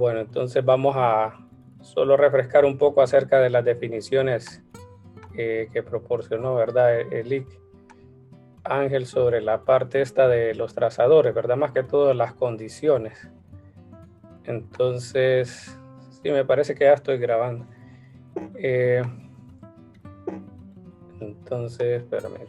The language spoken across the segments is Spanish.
Bueno, entonces vamos a solo refrescar un poco acerca de las definiciones que proporcionó, ¿verdad? El Ángel sobre la parte esta de los trazadores, ¿verdad? Más que todo las condiciones. Entonces, sí, me parece que ya estoy grabando. Eh, entonces, espérame.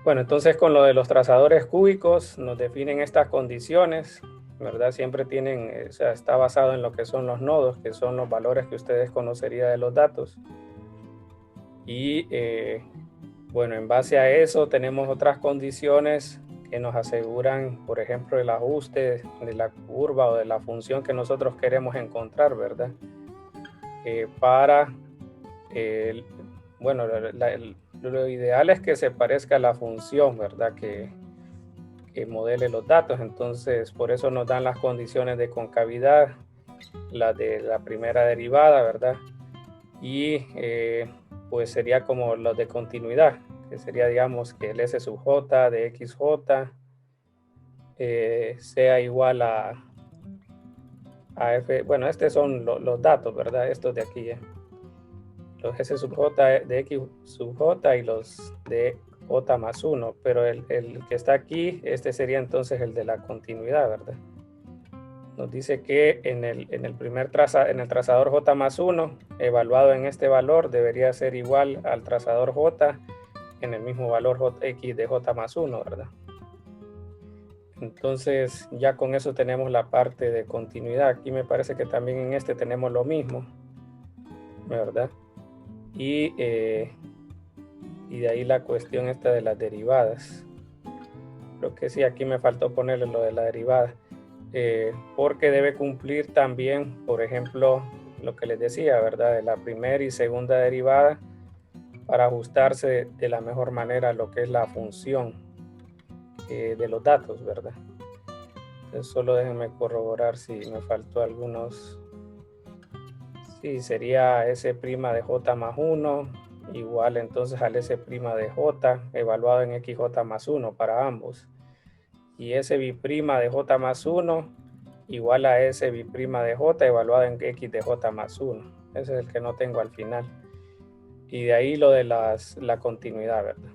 Bueno, entonces con lo de los trazadores cúbicos nos definen estas condiciones, ¿verdad? Siempre tienen, o sea, está basado en lo que son los nodos, que son los valores que ustedes conocerían de los datos. Y bueno, en base a eso tenemos otras condiciones que nos aseguran, por ejemplo, el ajuste de la curva o de la función que nosotros queremos encontrar, ¿verdad? Para, bueno, lo ideal es que se parezca a la función, ¿verdad? Que modele los datos. Entonces, por eso nos dan las condiciones de concavidad, la de la primera derivada, ¿verdad? Y pues sería como los de continuidad, que sería, digamos, que el S sub J de XJ sea igual a F. Bueno, estos son los datos, ¿verdad? Estos de aquí, los S sub J de X sub J y los de J más 1, pero el que está aquí, este sería entonces el de la continuidad, ¿verdad? Nos dice que en el trazador J más 1, evaluado en este valor, debería ser igual al trazador J en el mismo valor X de J más 1, ¿verdad? Entonces ya con eso tenemos la parte de continuidad. Aquí me parece que también en este tenemos lo mismo, ¿verdad? Y de ahí la cuestión esta de las derivadas. Creo que sí, aquí me faltó ponerle lo de la derivada. Porque debe cumplir también, por ejemplo, lo que les decía, ¿verdad? De la primera y segunda derivada para ajustarse de la mejor manera a lo que es la función de los datos, ¿verdad? Entonces solo déjenme corroborar si me faltó algunos. Sí, sería S' de J más 1 igual entonces al S' de J evaluado en XJ más 1 para ambos. Y S' de J más 1 igual a S' de J evaluado en X de J más 1. Ese es el que no tengo al final. Y de ahí lo de la continuidad, ¿verdad?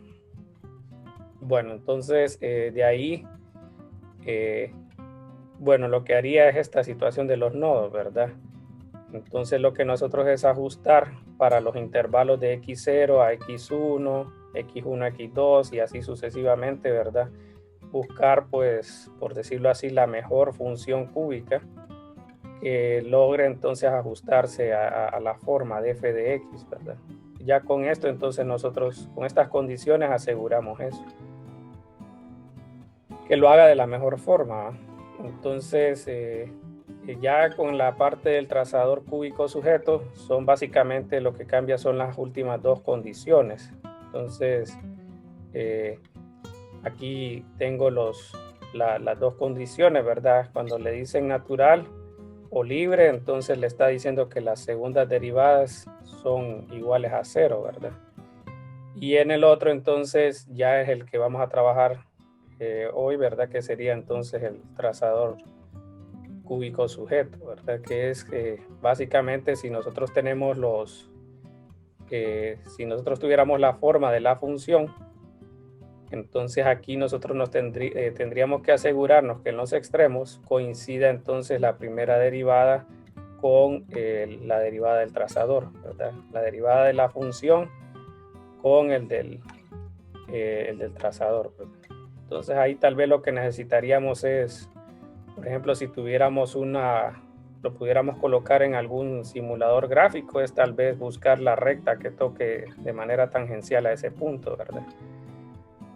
Bueno, entonces de ahí, bueno, lo que haría es esta situación de los nodos, ¿verdad? Entonces lo que nosotros es ajustar para los intervalos de X0 a X1, X1 a X2 y así sucesivamente, ¿verdad? Buscar, pues, por decirlo así, la mejor función cúbica que logre entonces ajustarse a la forma de f de x, ¿verdad? Ya con esto entonces nosotros, con estas condiciones aseguramos eso. Que lo haga de la mejor forma, ¿verdad? Entonces, ya con la parte del trazador cúbico sujeto, son básicamente lo que cambia son las últimas dos condiciones. Entonces, aquí tengo las dos condiciones, ¿verdad? Cuando le dicen natural o libre, entonces le está diciendo que las segundas derivadas son iguales a 0, ¿verdad? Y en el otro, entonces, ya es el que vamos a trabajar hoy, ¿verdad? Que sería entonces el trazador cúbico sujeto, ¿verdad? Que es básicamente si nosotros tenemos si nosotros tuviéramos la forma de la función, entonces aquí nosotros tendríamos que asegurarnos que en los extremos coincida entonces la primera derivada con la derivada del trazador, ¿verdad? La derivada de la función con el del trazador, ¿verdad? Entonces ahí tal vez lo que necesitaríamos es, por ejemplo, si tuviéramos lo pudiéramos colocar en algún simulador gráfico, es tal vez buscar la recta que toque de manera tangencial a ese punto, ¿verdad?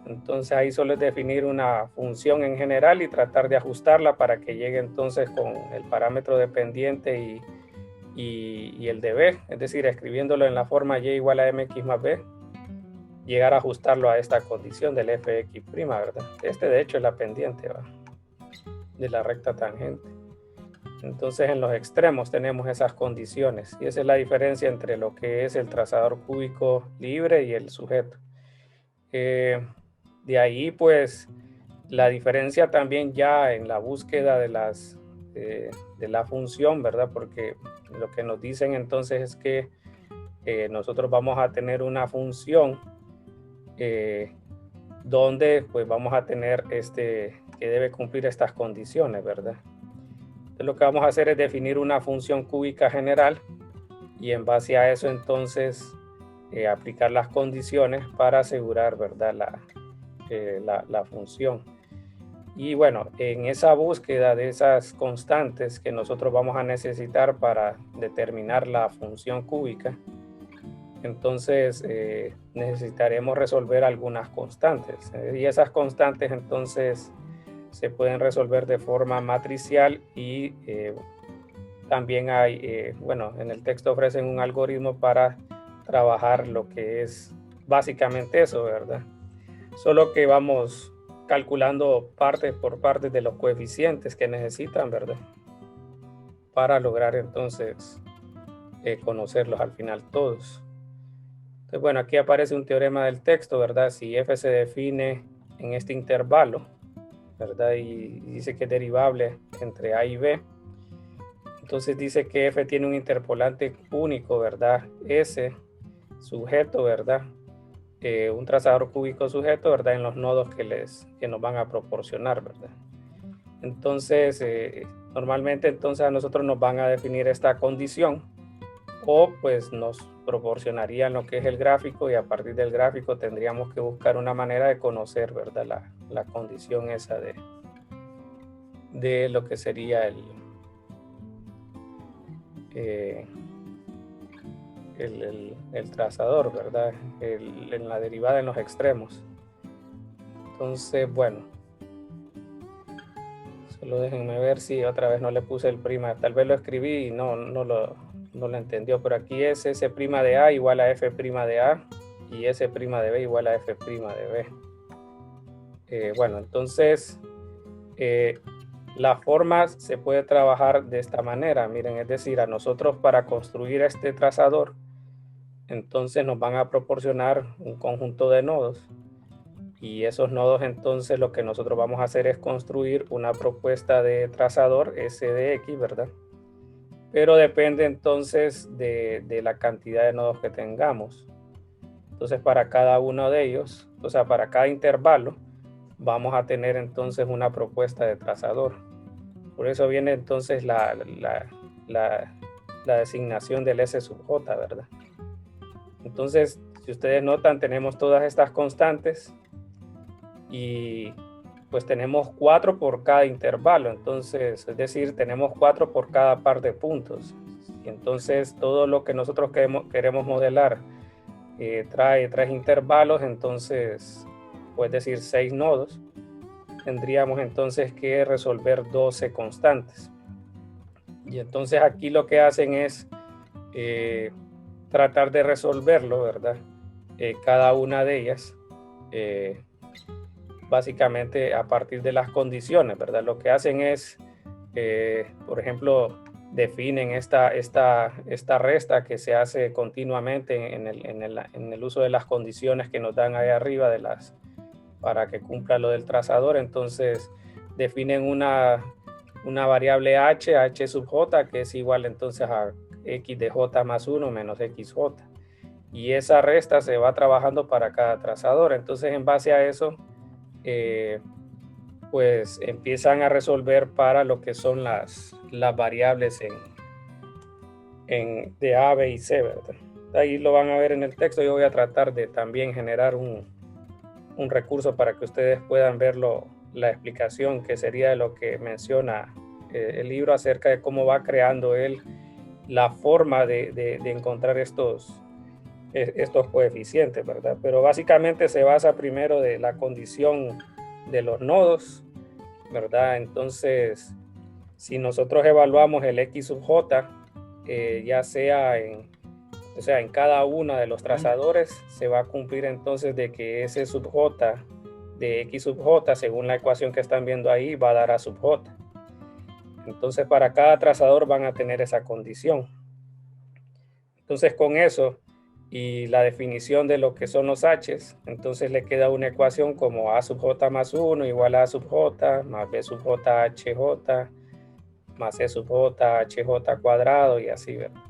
Entonces ahí solo es definir una función en general y tratar de ajustarla para que llegue entonces con el parámetro dependiente y el de b, es decir, escribiéndolo en la forma y igual a mx más b, llegar a ajustarlo a esta condición del fx', ¿verdad? Este de hecho es la pendiente, ¿verdad?, de la recta tangente. Entonces en los extremos tenemos esas condiciones y esa es la diferencia entre lo que es el trazador cúbico libre y el sujeto. De ahí pues la diferencia también ya en la búsqueda de las de la función, ¿verdad? Porque lo que nos dicen entonces es que nosotros vamos a tener una función donde pues vamos a tener que debe cumplir estas condiciones, ¿verdad? Entonces, lo que vamos a hacer es definir una función cúbica general y en base a eso entonces aplicar las condiciones para asegurar, ¿verdad? La función. Y bueno, en esa búsqueda de esas constantes que nosotros vamos a necesitar para determinar la función cúbica, entonces necesitaremos resolver algunas constantes. Y esas constantes entonces se pueden resolver de forma matricial y también hay, bueno, en el texto ofrecen un algoritmo para trabajar lo que es básicamente eso, ¿verdad? Solo que vamos calculando parte por parte de los coeficientes que necesitan, ¿verdad? Para lograr entonces conocerlos al final todos. Entonces, bueno, aquí aparece un teorema del texto, ¿verdad? Si f se define en este intervalo, ¿verdad? Y dice que es derivable entre a y b. Entonces dice que f tiene un interpolante único, ¿verdad? S sujeto, ¿verdad? Un trazador cúbico sujeto, ¿verdad? En los nodos que nos van a proporcionar, ¿verdad? Entonces, normalmente entonces a nosotros nos van a definir esta condición o pues nos proporcionarían lo que es el gráfico y a partir del gráfico tendríamos que buscar una manera de conocer, ¿verdad? La condición esa de lo que sería el trazador, ¿verdad? En la derivada en los extremos. Entonces, bueno, solo déjenme ver si otra vez no le puse el prima. Tal vez lo escribí y no lo entendió, pero aquí es S' de A igual a F' de A y S' de B igual a F' de B. Bueno, entonces la forma se puede trabajar de esta manera. Miren, es decir, a nosotros para construir este trazador, entonces nos van a proporcionar un conjunto de nodos y esos nodos entonces lo que nosotros vamos a hacer es construir una propuesta de trazador S de X, ¿verdad? Pero depende entonces de la cantidad de nodos que tengamos. Entonces para cada uno de ellos, o sea, para cada intervalo, vamos a tener entonces una propuesta de trazador. Por eso viene entonces la designación del S sub J, ¿verdad? Entonces, si ustedes notan, tenemos todas estas constantes y pues tenemos 4 por cada intervalo. Entonces, es decir, tenemos 4 por cada par de puntos. Y entonces, todo lo que nosotros queremos modelar trae 3 intervalos, entonces, pues decir 6 nodos. Tendríamos entonces que resolver 12 constantes. Y entonces aquí lo que hacen es tratar de resolverlo, ¿verdad? Cada una de ellas, básicamente a partir de las condiciones, ¿verdad? Lo que hacen es, por ejemplo, definen esta resta que se hace continuamente en el uso de las condiciones que nos dan ahí arriba para que cumpla lo del trazador. Entonces definen una variable h sub j, que es igual entonces a x de j más 1 menos xj. Y esa resta se va trabajando para cada trazador. Entonces, en base a eso, pues empiezan a resolver para lo que son las variables de A, B y C, ¿verdad? Ahí lo van a ver en el texto. Yo voy a tratar de también generar un recurso para que ustedes puedan ver la explicación que sería de lo que menciona el libro acerca de cómo va creando él la forma de encontrar estos coeficientes, ¿verdad? Pero básicamente se basa primero de la condición de los nodos, ¿verdad? Entonces, si nosotros evaluamos el x sub j, ya sea en cada uno de los trazadores, se va a cumplir entonces de que S sub j de x sub j, según la ecuación que están viendo ahí, va a dar a sub j. Entonces, para cada trazador van a tener esa condición. Entonces, con eso y la definición de lo que son los h's, entonces le queda una ecuación como a sub j más 1 igual a sub j más b sub j hj más E sub J, HJ cuadrado y así, ¿verdad?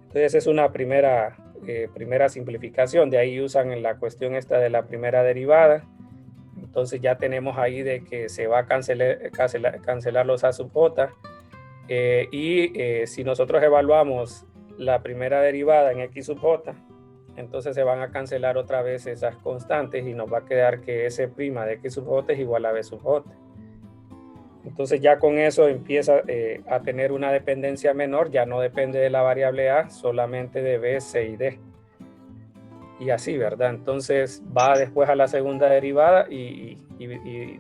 Entonces es una primera simplificación. De ahí usan en la cuestión esta de la primera derivada. Entonces ya tenemos ahí de que se va a cancelar los A sub J. Si nosotros evaluamos la primera derivada en X sub J, entonces se van a cancelar otra vez esas constantes y nos va a quedar que S' de X sub J es igual a B sub J. Entonces ya con eso empieza a tener una dependencia menor, ya no depende de la variable A, solamente de B, C y D. Y así, ¿verdad? Entonces va después a la segunda derivada y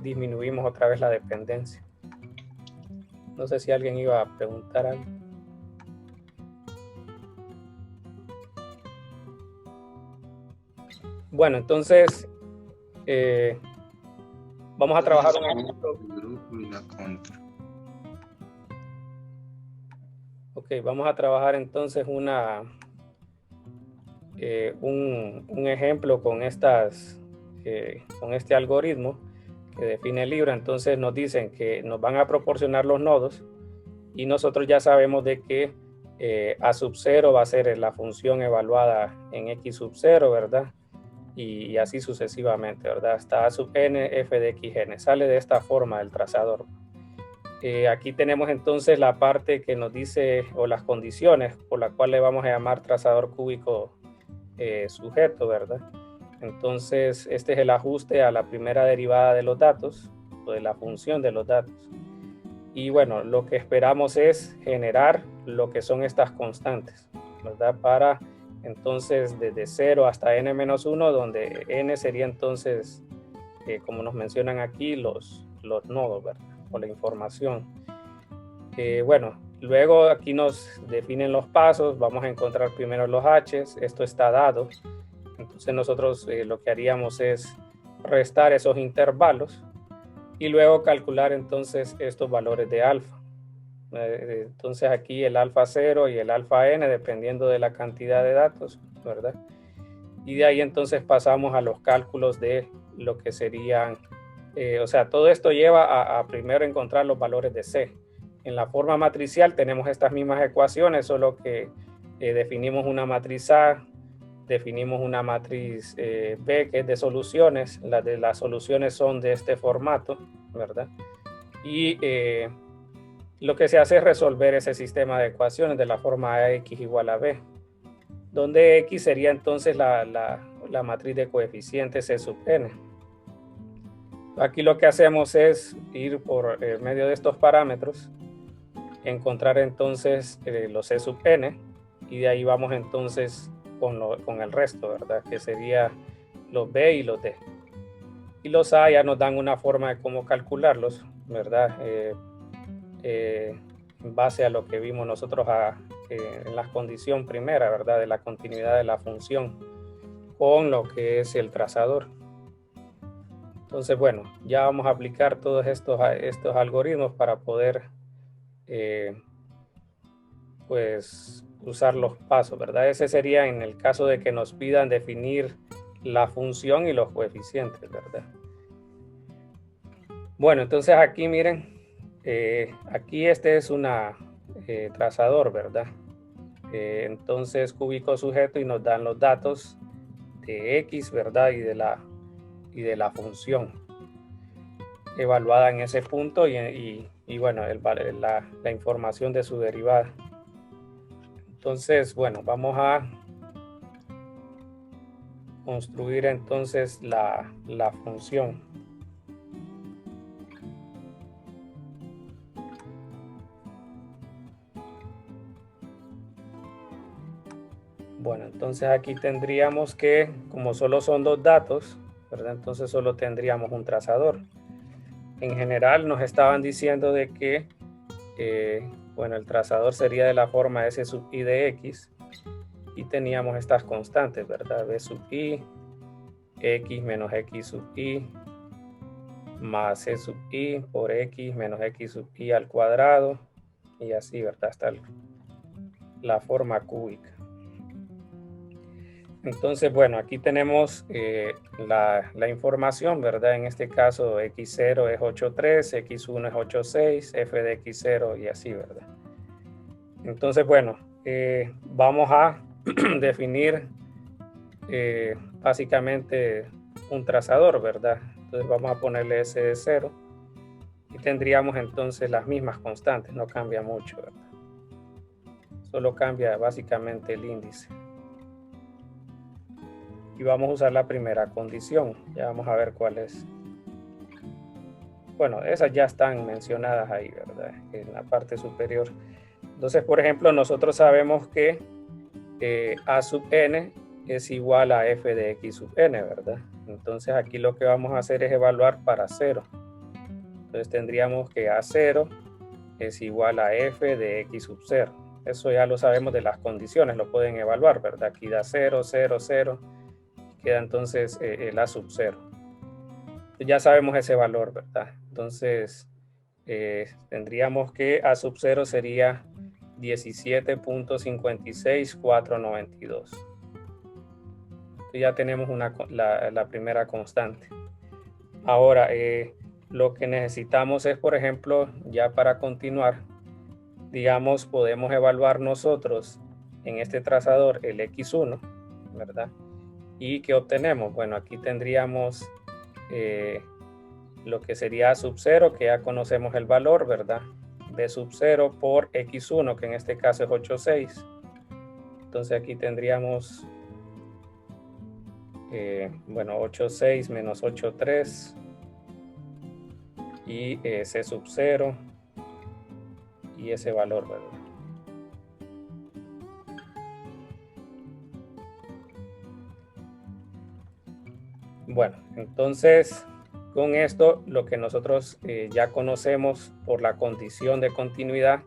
disminuimos otra vez la dependencia. No sé si alguien iba a preguntar algo. Bueno, entonces vamos a trabajar un ejemplo. Ok, vamos a trabajar entonces un ejemplo con este algoritmo que define Libra. Entonces nos dicen que nos van a proporcionar los nodos y nosotros ya sabemos de que A sub 0 va a ser la función evaluada en X sub 0, ¿verdad? Y así sucesivamente, ¿verdad? Hasta A sub n, f de xn. Sale de esta forma el trazador. Aquí tenemos entonces la parte que nos dice, o las condiciones por las cuales le vamos a llamar trazador cúbico sujeto, ¿verdad? Entonces, este es el ajuste a la primera derivada de los datos, o de la función de los datos. Y bueno, lo que esperamos es generar lo que son estas constantes, ¿verdad? Para entonces desde 0 hasta n-1, donde n sería entonces, como nos mencionan aquí, los nodos, ¿verdad? O la información. Bueno, luego aquí nos definen los pasos, vamos a encontrar primero los h's, esto está dado. Entonces nosotros lo que haríamos es restar esos intervalos y luego calcular entonces estos valores de alfa. Entonces aquí el alfa 0 y el alfa n dependiendo de la cantidad de datos, ¿verdad? Y de ahí entonces pasamos a los cálculos de lo que serían, o sea, todo esto lleva a primero encontrar los valores de C. En la forma matricial tenemos estas mismas ecuaciones, solo que definimos una matriz A, definimos una matriz B que es de soluciones. Las soluciones son de este formato, ¿verdad? Y lo que se hace es resolver ese sistema de ecuaciones de la forma AX igual a B, donde X sería entonces la matriz de coeficientes C sub n. Aquí lo que hacemos es ir por medio de estos parámetros, encontrar entonces los C sub n, y de ahí vamos entonces con el resto, ¿verdad? Que sería los B y los D. Y los A ya nos dan una forma de cómo calcularlos, ¿verdad? En base a lo que vimos nosotros en la condición primera, ¿verdad? De la continuidad de la función con lo que es el trazador. Entonces, bueno, ya vamos a aplicar todos estos algoritmos para poder pues usar los pasos, ¿verdad? Ese sería en el caso de que nos pidan definir la función y los coeficientes, ¿verdad? Bueno, entonces aquí miren, aquí este es una trazador, ¿verdad? Entonces cúbico sujeto y nos dan los datos de X, ¿verdad? Y de la función evaluada en ese punto y bueno, la información de su derivada. Entonces, bueno, vamos a construir entonces la función. Bueno, entonces aquí tendríamos que, como solo son dos datos, ¿verdad? Entonces solo tendríamos un trazador. En general nos estaban diciendo de que, bueno, el trazador sería de la forma S sub i de X y teníamos estas constantes, ¿verdad? B sub i, X menos X sub i, más C sub i por X menos X sub i al cuadrado y así, ¿verdad? Hasta la forma cúbica. Entonces, bueno, aquí tenemos la información, ¿verdad? En este caso, x0 es 8,3, x1 es 8,6, f de x0 y así, ¿verdad? Entonces, bueno, vamos a definir básicamente un trazador, ¿verdad? Entonces vamos a ponerle s de 0 y tendríamos entonces las mismas constantes, no cambia mucho, ¿verdad? Solo cambia básicamente el índice. Y vamos a usar la primera condición. Ya vamos a ver cuál es. Bueno, esas ya están mencionadas ahí, ¿verdad? En la parte superior. Entonces, por ejemplo, nosotros sabemos que a sub n es igual a f de x sub n, ¿verdad? Entonces aquí lo que vamos a hacer es evaluar para 0. Entonces tendríamos que a0 es igual a f de x sub 0. Eso ya lo sabemos de las condiciones, lo pueden evaluar, ¿verdad? Aquí da 0, 0, 0. Queda entonces el a sub 0. Ya sabemos ese valor, ¿verdad? Entonces tendríamos que a sub 0 sería 17.56492. Ya tenemos la primera constante. Ahora, lo que necesitamos es, por ejemplo, ya para continuar, digamos, podemos evaluar nosotros en este trazador el x1, ¿verdad? ¿Y qué obtenemos? Bueno, aquí tendríamos lo que sería a sub 0, que ya conocemos el valor, ¿verdad? B sub 0 por x1, que en este caso es 8,6. Entonces aquí tendríamos, bueno, 8,6 menos 8,3 y C sub 0 y ese valor, ¿verdad? Bueno, entonces con esto lo que nosotros ya conocemos por la condición de continuidad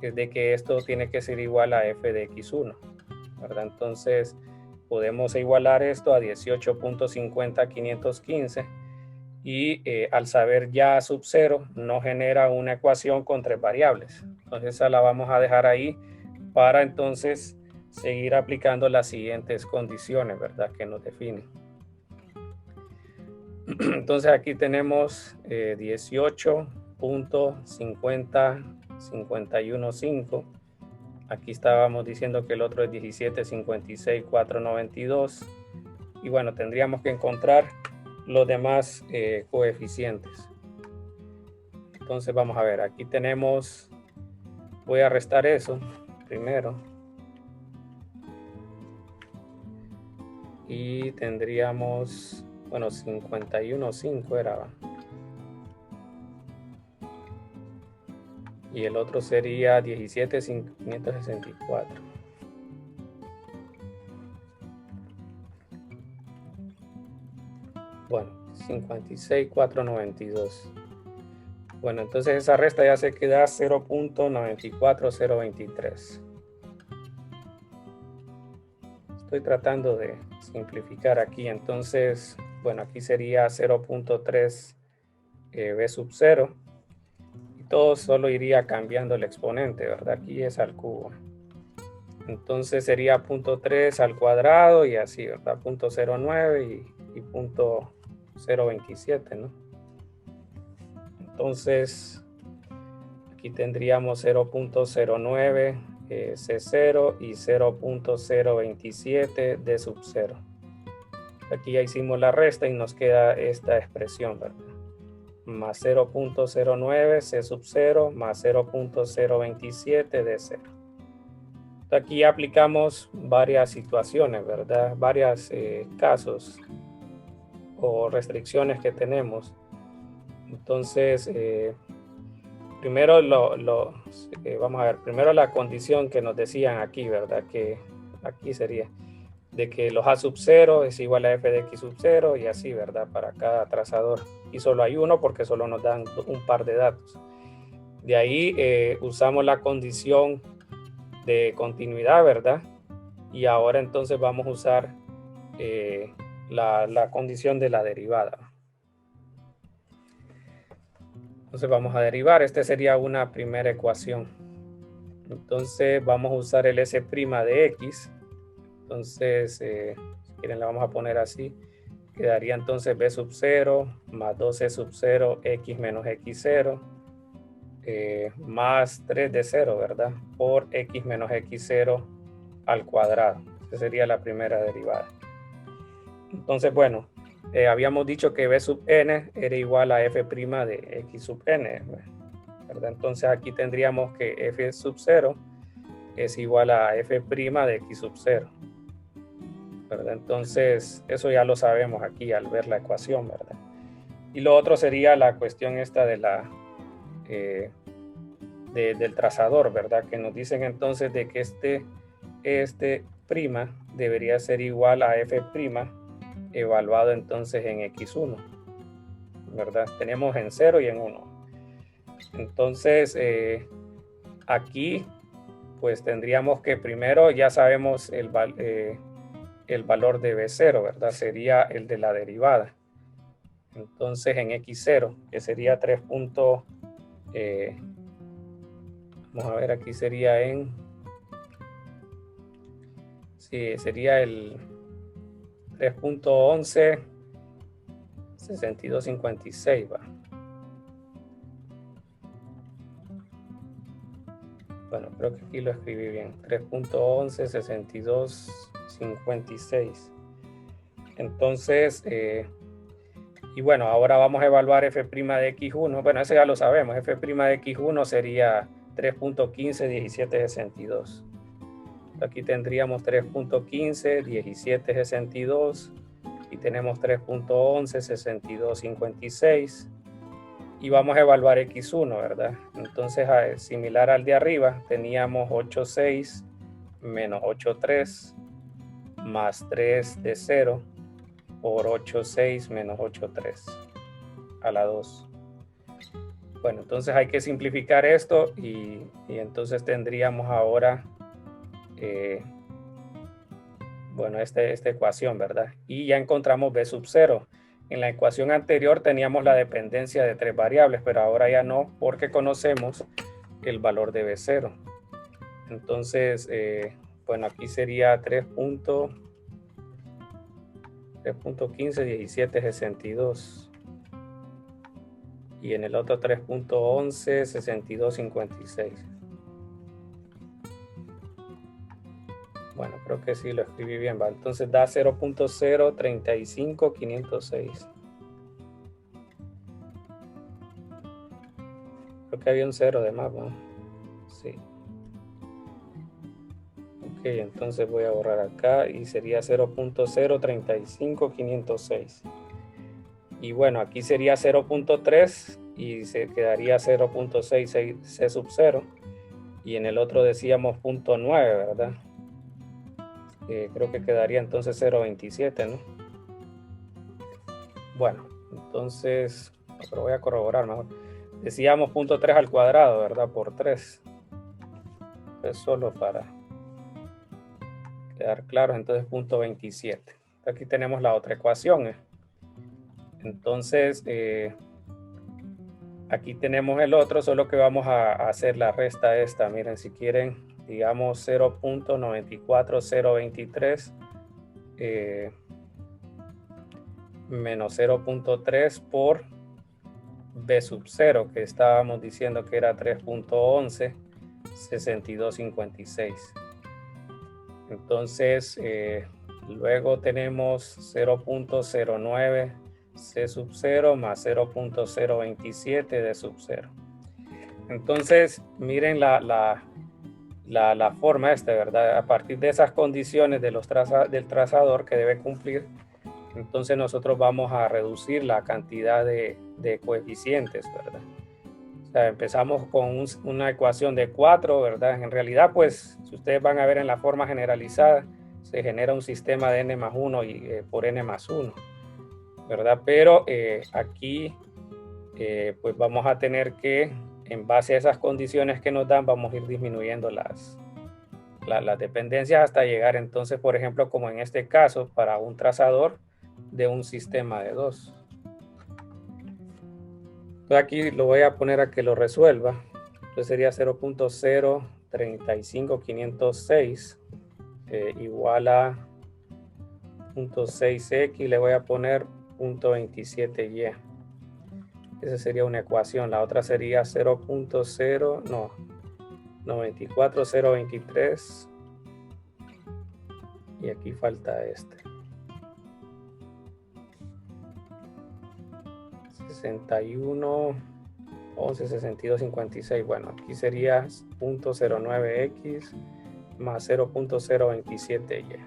es de que esto tiene que ser igual a f de x1, ¿verdad? Entonces podemos igualar esto a 18.50515 y al saber ya sub 0 nos genera una ecuación con 3 variables. Entonces esa la vamos a dejar ahí para entonces seguir aplicando las siguientes condiciones, ¿verdad? Que nos definen. Entonces aquí tenemos 18.50515. Aquí estábamos diciendo que el otro es 17.56492. Y bueno, tendríamos que encontrar los demás coeficientes. Entonces vamos a ver, aquí tenemos, voy a restar eso primero. Y tendríamos, bueno, 51,5 era. Y el otro sería 17,564. Bueno, 56,492. Bueno, entonces esa resta ya se queda 0.94023. Estoy tratando de simplificar aquí. Entonces, bueno, aquí sería 0.3 b sub 0. Y todo solo iría cambiando el exponente, ¿verdad? Aquí es al cubo. Entonces sería 0.3 al cuadrado y así, ¿verdad? 0.09 y 0.027, ¿no? Entonces, aquí tendríamos 0.09 C0 y 0.027 D sub 0. Aquí ya hicimos la resta y nos queda esta expresión, ¿verdad? Más 0.09 C sub 0 más 0.027 D 0. Aquí aplicamos varias situaciones, ¿verdad? Varios casos o restricciones que tenemos. Entonces, primero vamos a ver, primero la condición que nos decían aquí, ¿verdad? Que aquí sería de que los a sub 0 es igual a f de x sub 0 y así, ¿verdad? Para cada trazador. Y solo hay uno porque solo nos dan un par de datos. De ahí usamos la condición de continuidad, ¿verdad? Y ahora entonces vamos a usar la condición de la derivada. Entonces vamos a derivar. Esta sería una primera ecuación. Entonces vamos a usar el S' de X. Entonces quieren la vamos a poner así. Quedaría entonces b sub 0 más 2c sub 0 x menos x0 más 3 de 0, ¿verdad? Por x menos x0 al cuadrado. Esa sería la primera derivada. Entonces, bueno, habíamos dicho que b sub n era igual a f' de x sub n, ¿verdad? Entonces aquí tendríamos que f sub 0 es igual a f' de x sub 0, ¿verdad? Entonces, eso ya lo sabemos aquí al ver la ecuación, ¿verdad? Y lo otro sería la cuestión esta de la del trazador, ¿verdad? Que nos dicen entonces de que este prima debería ser igual a f' evaluado entonces en x1, ¿verdad? Tenemos en 0 y en 1. Entonces, aquí pues tendríamos que primero ya sabemos el valor de b0, ¿verdad? Sería el de la derivada. Entonces en x0, que sería 3. Vamos a ver, aquí sería sería el 3.11 6256, va. Bueno, creo que aquí lo escribí bien. 3.11 6256. Entonces, y bueno, ahora vamos a evaluar f' de x1. Bueno, eso ya lo sabemos. F' de x1 sería 3.15 1762. Aquí tendríamos 3.15 1762 y tenemos 3.11 6256 y vamos a evaluar x1, ¿verdad? Entonces, similar al de arriba, teníamos 8.6 menos 8.3 más 3 de 0 por 8.6 menos 8.3 a la 2. Bueno, entonces hay que simplificar esto y entonces tendríamos ahora bueno, esta ecuación, ¿verdad? Y ya encontramos b sub 0. En la ecuación anterior teníamos la dependencia de 3 variables, pero ahora ya no, porque conocemos el valor de b0. Entonces, bueno, aquí sería 3.15 1762 y en el otro 3.11 6256. Bueno, creo que sí lo escribí bien, ¿va? Entonces da 0.035506. Creo que había un 0 de más, ¿va? Sí. Ok, entonces voy a borrar acá y sería 0.035506. Y bueno, aquí sería 0.3 y se quedaría 0.66 C sub 0. Y en el otro decíamos 0.9, ¿verdad? Creo que quedaría entonces 0.27, ¿no? Bueno, entonces, pero voy a corroborar mejor. Decíamos 0.3 al cuadrado, ¿verdad? Por 3. Es solo para quedar claro, entonces 0.27. Aquí tenemos la otra ecuación. Entonces, aquí tenemos el otro, solo que vamos a hacer la resta esta. Miren, si quieren, digamos 0.94023 menos 0.3 por b sub 0, que estábamos diciendo que era 3.11 6256. Entonces, luego tenemos 0.09 C sub 0 más 0.027 D sub 0. Entonces, miren la forma ¿verdad? A partir de esas condiciones del trazador que debe cumplir, entonces nosotros vamos a reducir la cantidad de coeficientes, ¿verdad? O sea, empezamos con una ecuación de 4, ¿verdad? En realidad, pues, si ustedes van a ver en la forma generalizada, se genera un sistema de n más 1 y, por n más 1, ¿verdad? Pero aquí, pues vamos a tener que, en base a esas condiciones que nos dan, vamos a ir disminuyendo las dependencias hasta llegar entonces, por ejemplo, como en este caso, para un trazador de un sistema de 2. Entonces aquí lo voy a poner a que lo resuelva. Entonces sería 0.035506 igual a 0.6x, le voy a poner 0.27y. Esa sería una ecuación. La otra sería 0.0, no, 94,023. Y aquí falta este. 61, 11, 62, 56. Bueno, aquí sería 0.09x más 0.027y.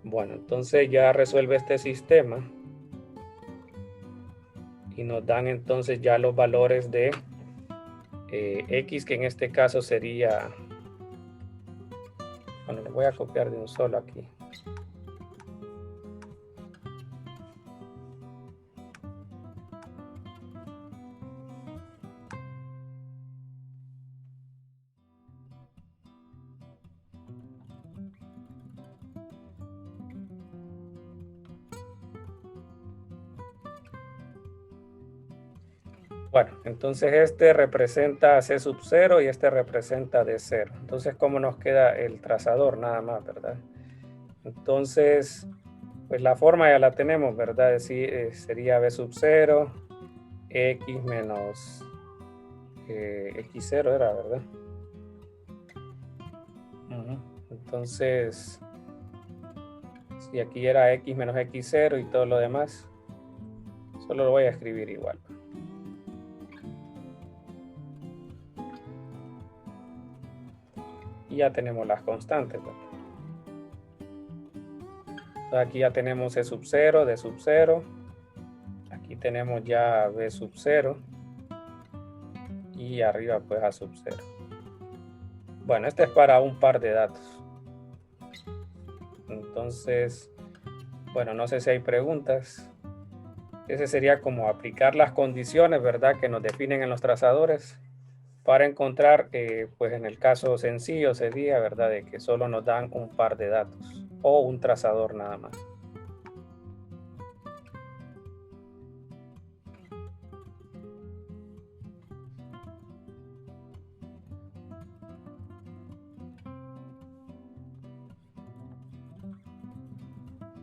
Bueno, entonces ya resuelve este sistema y nos dan entonces ya los valores de x, que en este caso sería, bueno, lo voy a copiar de un solo aquí. Bueno, entonces este representa C sub 0 y este representa D0. Entonces, ¿cómo nos queda el trazador? Nada más, ¿verdad? Entonces, pues la forma ya la tenemos, ¿verdad? Es decir, sería B sub 0, X menos X0 era, ¿verdad? Entonces, si aquí era X menos X0 y todo lo demás, solo lo voy a escribir igual. Y ya tenemos las constantes, ¿verdad? Entonces aquí ya tenemos C sub 0, D sub 0. Aquí tenemos ya B sub 0. Y arriba pues A sub 0. Bueno, este es para un par de datos. Entonces, bueno, no sé si hay preguntas. Ese sería como aplicar las condiciones, ¿verdad?, que nos definen en los trazadores para encontrar, pues en el caso sencillo sería, ¿verdad?, de que solo nos dan un par de datos o un trazador nada más.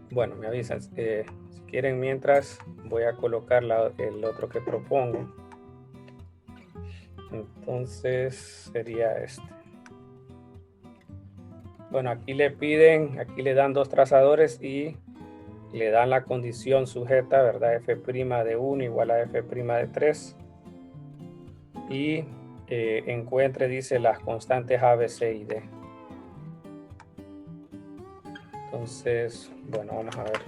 Bueno, me avisan. Si quieren, mientras voy a colocar el otro que propongo. Entonces sería este. Bueno, aquí le piden, aquí le dan dos trazadores y le dan la condición sujeta, ¿verdad? F' de 1 igual a F' de 3. Y encuentre, dice, las constantes A, B, C y D. Entonces, bueno, vamos a ver.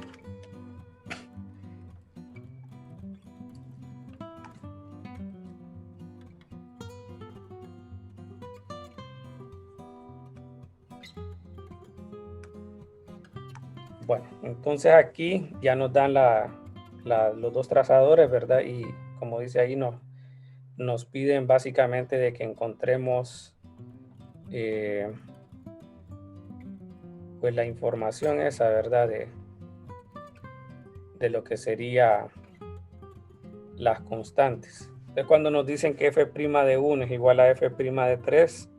Bueno, entonces aquí ya nos dan los dos trazadores, ¿verdad? Y como dice ahí, nos piden básicamente de que encontremos pues la información esa, ¿verdad? De lo que sería las constantes. Entonces, cuando nos dicen que F' de 1 es igual a F' de 3,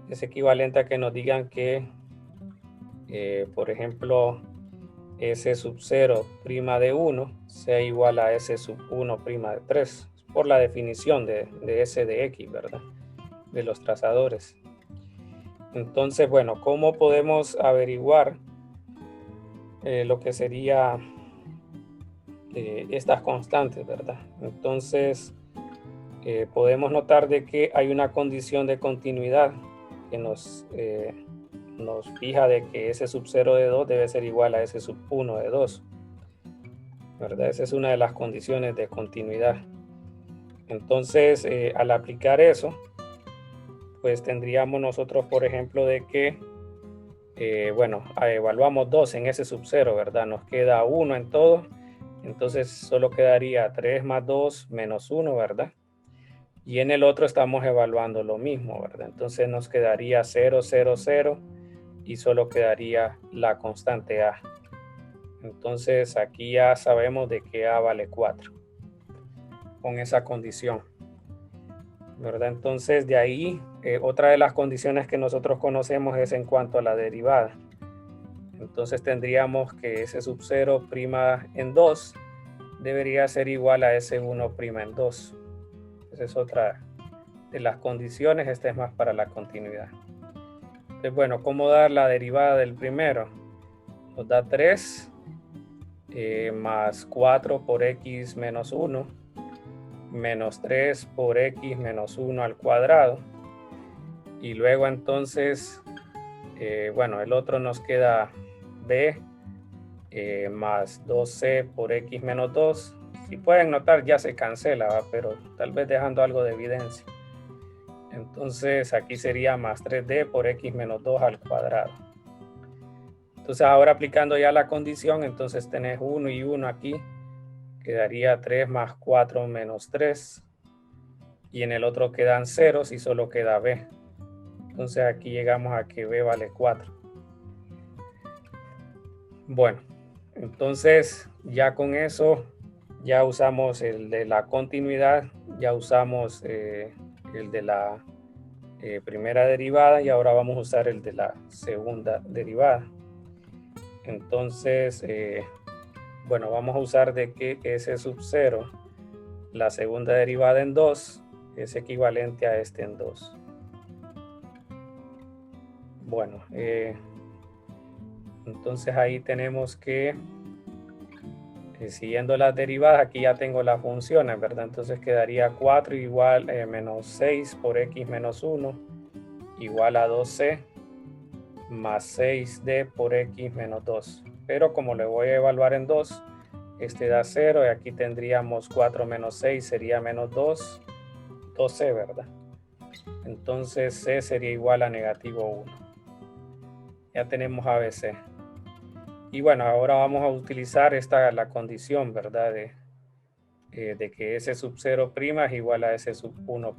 es equivalente a que nos digan que, por ejemplo, S sub 0' de 1 sea igual a S sub 1' de 3, por la definición de S de X, ¿verdad? De los trazadores. Entonces, bueno, ¿cómo podemos averiguar lo que sería estas constantes, ¿verdad? Entonces, podemos notar de que hay una condición de continuidad que nos fija de que S sub 0 de 2 debe ser igual a S sub 1 de 2, ¿verdad? Esa es una de las condiciones de continuidad. Entonces, al aplicar eso, pues tendríamos nosotros, por ejemplo, de que, bueno, evaluamos 2 en S sub 0, ¿verdad? Nos queda 1 en todo, entonces solo quedaría 3 más 2 menos 1, ¿verdad? Y en el otro estamos evaluando lo mismo, ¿verdad? Entonces nos quedaría 0, 0, 0 y solo quedaría la constante A. Entonces aquí ya sabemos de que A vale 4 con esa condición, ¿verdad? Entonces, de ahí, otra de las condiciones que nosotros conocemos es en cuanto a la derivada. Entonces, tendríamos que S sub 0' en 2 debería ser igual a S1' en 2. Esa es otra de las condiciones. Esta es más para la continuidad. Entonces, bueno, ¿cómo dar la derivada del primero? Nos da 3 más 4 por x menos 1 menos 3 por x menos 1 al cuadrado. Y luego entonces, bueno, el otro nos queda b más 2c por x menos 2. Si pueden notar, ya se cancela, ¿va? Pero tal vez dejando algo de evidencia. Entonces aquí sería más 3d por x menos 2 al cuadrado. Entonces ahora aplicando ya la condición, entonces tenés 1 y 1 aquí. Quedaría 3 más 4 menos 3. Y en el otro quedan ceros y solo queda b. Entonces aquí llegamos a que b vale 4. Bueno, entonces ya con eso ya usamos el de la continuidad, ya usamos el de la primera derivada y ahora vamos a usar el de la segunda derivada. Entonces, bueno, vamos a usar de que S sub 0, la segunda derivada en 2, es equivalente a este en 2. Bueno, entonces ahí tenemos que, siguiendo las derivadas, aquí ya tengo las funciones, ¿verdad? Entonces quedaría 4 igual menos 6 por x menos 1 igual a 2c más 6d por x menos 2. Pero como le voy a evaluar en 2, este da 0 y aquí tendríamos 4 menos 6 sería menos 2, 2c, ¿verdad? Entonces c sería igual a negativo 1. Ya tenemos ABC. Y bueno, ahora vamos a utilizar la condición, ¿verdad? De que S sub 0' es igual a S sub 1'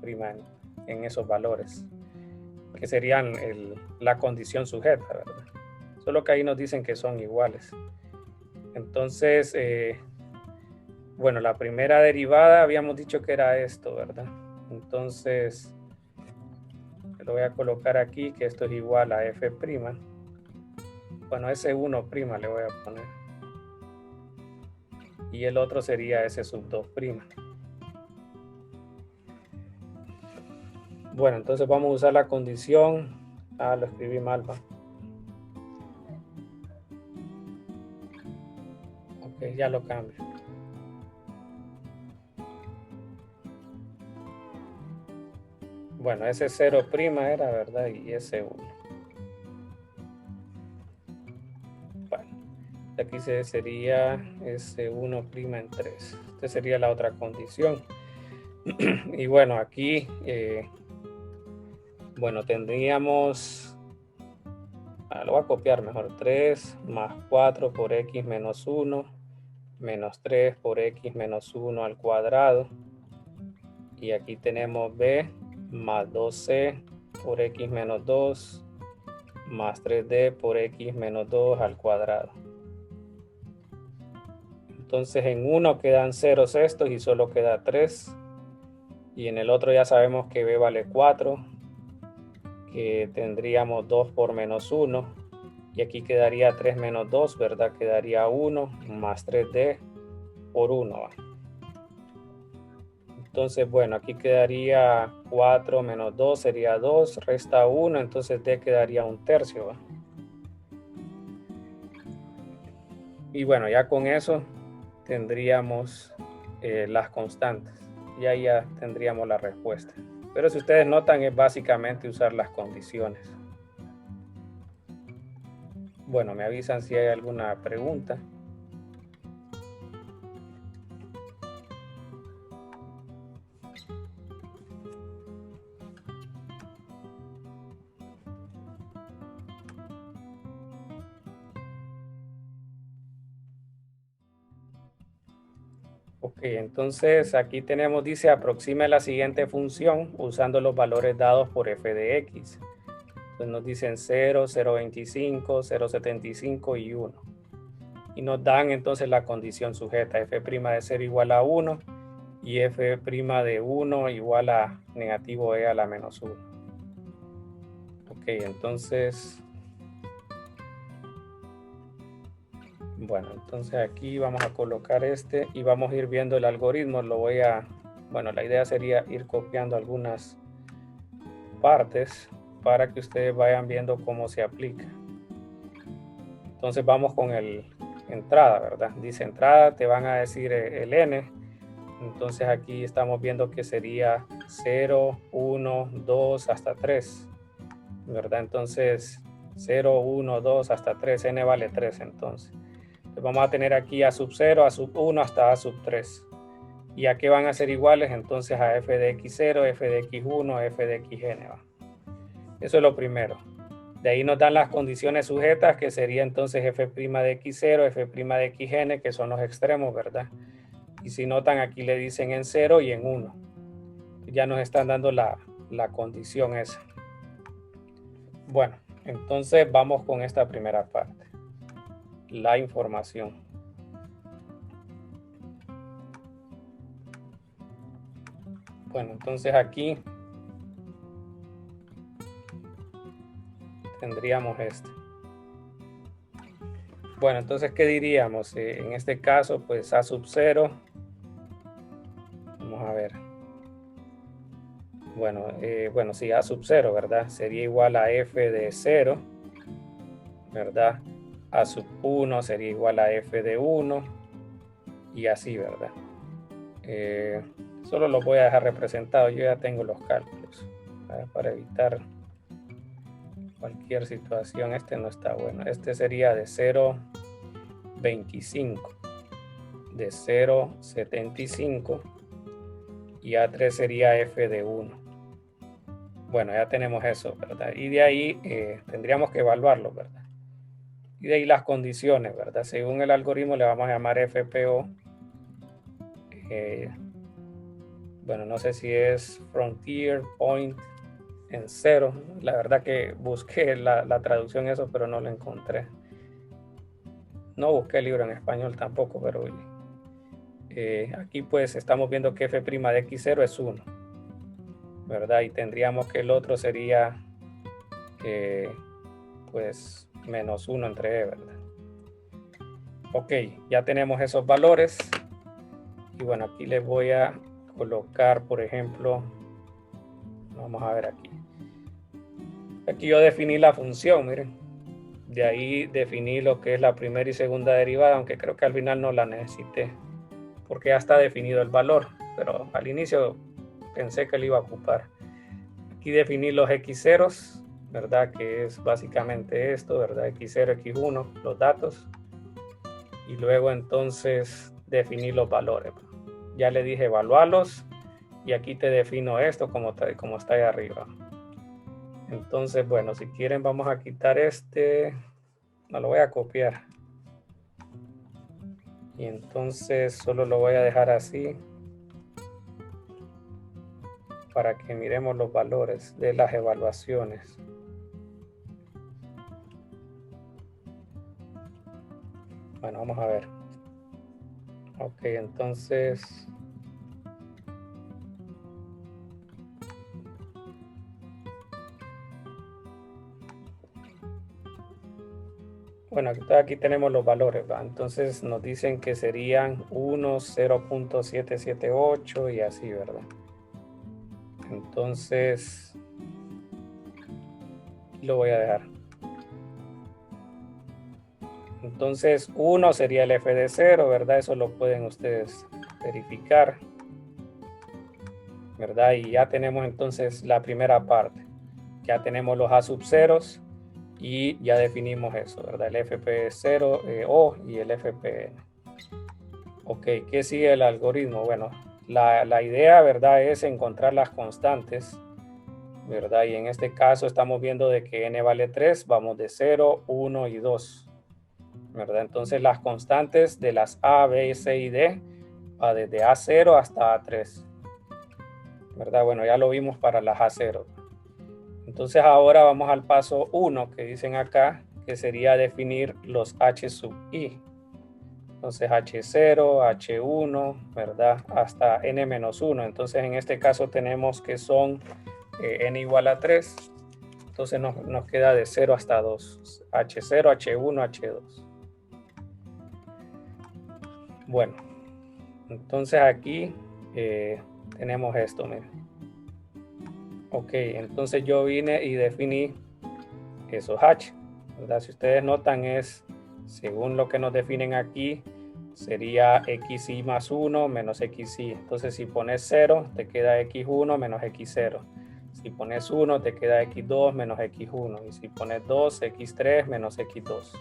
en esos valores, que serían la condición sujeta, ¿verdad? Solo que ahí nos dicen que son iguales. Entonces, bueno, la primera derivada habíamos dicho que era esto, ¿verdad? Entonces, lo voy a colocar aquí, que esto es igual a f'. Bueno, S1' le voy a poner. Y el otro sería S sub 2'. Bueno, entonces vamos a usar la condición. Lo escribí mal, ¿va? Ok, ya lo cambio. Bueno, S0' era, ¿verdad? Y S1. Bueno, aquí sería S1' en 3. Esta sería la otra condición. Y bueno, aquí, bueno, tendríamos, lo voy a copiar mejor, 3 más 4 por x menos 1 menos 3 por x menos 1 al cuadrado. Y aquí tenemos b más 2c por x menos 2 más 3d por x menos 2 al cuadrado. Entonces en uno quedan ceros estos y solo queda 3. Y en el otro ya sabemos que b vale 4, que tendríamos 2 por menos 1. Y aquí quedaría 3 menos 2, ¿verdad? Quedaría 1 más 3d por 1. Entonces, bueno, aquí quedaría 4 menos 2 sería 2, resta 1, entonces d quedaría 1/3. ¿Va? Y bueno, ya con eso tendríamos las constantes. Y ahí ya tendríamos la respuesta. Pero si ustedes notan, es básicamente usar las condiciones. Bueno, me avisan si hay alguna pregunta. Ok, entonces aquí tenemos, dice, aproxime la siguiente función usando los valores dados por f de x. Entonces nos dicen 0, 0.25, 0.75 y 1. Y nos dan entonces la condición sujeta, f' de 0 igual a 1 y f' de 1 igual a negativo e a la menos 1. Ok, entonces, bueno, entonces aquí vamos a colocar este y vamos a ir viendo el algoritmo. Bueno, la idea sería ir copiando algunas partes para que ustedes vayan viendo cómo se aplica. Entonces vamos con el entrada, ¿verdad? Dice entrada, te van a decir el n. Entonces aquí estamos viendo que sería 0, 1, 2 hasta 3, ¿verdad? Entonces 0, 1, 2 hasta 3, n vale 3 entonces. Vamos a tener aquí a sub 0, a sub 1 hasta a sub 3. ¿Y a qué van a ser iguales? Entonces a f de x0, f de x1, f de xn. ¿va? Eso es lo primero. De ahí nos dan las condiciones sujetas, que sería entonces f' de x0, f' de xn, que son los extremos, ¿verdad? Y si notan, aquí le dicen en 0 y en 1. Ya nos están dando la condición esa. Bueno, entonces vamos con esta primera parte. La información. Bueno, entonces aquí tendríamos este. Bueno, entonces, ¿qué diríamos? En este caso, pues a sub 0. Vamos a ver. Bueno, sí, a sub 0, ¿verdad? Sería igual a f de 0, ¿verdad? A sub 1 sería igual a f de 1 y así, ¿verdad? Solo lo voy a dejar representado. Yo ya tengo los cálculos para evitar cualquier situación. Este no está bueno. Este sería de 0,25, de 0,75 y A3 sería f de 1. Bueno, ya tenemos eso, ¿verdad? Y de ahí tendríamos que evaluarlo, ¿verdad? Y de ahí las condiciones, ¿verdad? Según el algoritmo le vamos a llamar FPO. Bueno, no sé si es Frontier Point en 0. La verdad que busqué la traducción eso, pero no lo encontré. No busqué el libro en español tampoco, pero aquí pues estamos viendo que f' de x0 es 1, ¿verdad? Y tendríamos que el otro sería pues menos 1 entre e, ¿verdad? Ok, ya tenemos esos valores. Y bueno, aquí les voy a colocar, por ejemplo, vamos a ver aquí. Aquí yo definí la función, miren. De ahí definí lo que es la primera y segunda derivada, aunque creo que al final no la necesité, porque ya está definido el valor, pero al inicio pensé que lo iba a ocupar. Aquí definí los x0, ¿verdad? Que es básicamente esto, ¿verdad? x0, x1, los datos. Y luego entonces definí los valores. Ya le dije evaluarlos y aquí te defino esto como está ahí arriba. Entonces, bueno, si quieren vamos a quitar este. No lo voy a copiar. Y entonces solo lo voy a dejar así para que miremos los valores de las evaluaciones. Bueno, vamos a ver. Ok, entonces bueno, aquí tenemos los valores, ¿va? Entonces nos dicen que serían 1, 0.778 y así, ¿verdad? Entonces lo voy a dejar. Entonces 1 sería el f de 0, ¿verdad? Eso lo pueden ustedes verificar, ¿verdad? Y ya tenemos entonces la primera parte. Ya tenemos los a sub ceros y ya definimos eso, ¿verdad? El FP0 O y el FPN. Ok, ¿qué sigue el algoritmo? Bueno, la idea, ¿verdad? Es encontrar las constantes, ¿verdad? Y en este caso estamos viendo de que n vale 3, vamos de 0, 1 y 2, ¿verdad? Entonces las constantes de las A, B, C y D va desde A0 hasta A3, ¿verdad? Bueno, ya lo vimos para las A0. Entonces ahora vamos al paso 1 que dicen acá, que sería definir los H sub I, Entonces H0, H1, ¿verdad? Hasta N-1. Entonces en este caso tenemos que son N igual a 3. Entonces nos queda de 0 hasta 2. H0, H1, H2. Bueno, entonces aquí tenemos esto, miren. Ok, entonces yo vine y definí esos H, ¿verdad? Si ustedes notan es, según lo que nos definen aquí, sería xy más 1 menos xy. Entonces si pones 0, te queda x1 menos x0. Si pones 1, te queda x2 menos x1. Y si pones 2, x3 menos x2.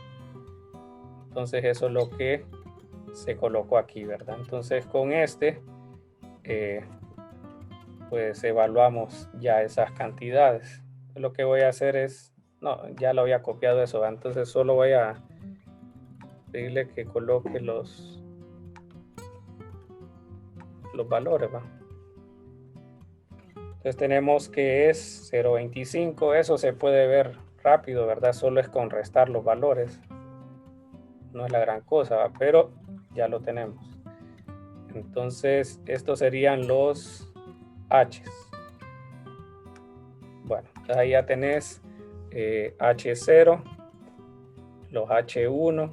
Entonces eso es lo que se colocó aquí, ¿verdad? Entonces con este, pues evaluamos ya esas cantidades. Lo que voy a hacer es, no, ya lo había copiado eso, ¿verdad? Entonces solo voy a pedirle que coloque los valores, ¿va? Entonces tenemos que es 0.25, eso se puede ver rápido, ¿verdad? Solo es con restar los valores. No es la gran cosa, ¿va? Pero ya lo tenemos. Entonces estos serían los H's. Bueno, ahí ya tenés H0, los H1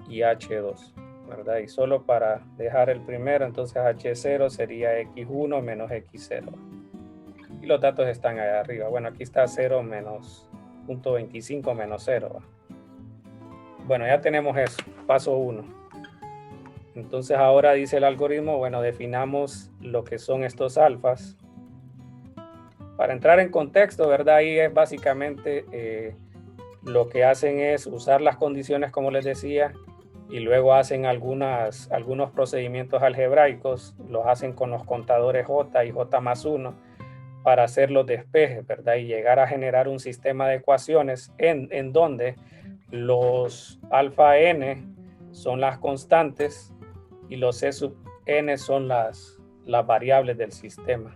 y H2, ¿verdad? Y solo para dejar el primero, entonces H0 sería X1 menos X0. Y los datos están ahí arriba. Bueno, aquí está 0 menos 0.25 menos 0. Bueno, ya tenemos eso, paso 1. Entonces ahora dice el algoritmo, bueno, definamos lo que son estos alfas. Para entrar en contexto, ¿verdad? Ahí es básicamente lo que hacen es usar las condiciones, como les decía, y luego hacen algunos procedimientos algebraicos, los hacen con los contadores J y J más 1 para hacer los despejes, ¿verdad? Y llegar a generar un sistema de ecuaciones en donde los alfa n son las constantes y los c sub n son las variables del sistema,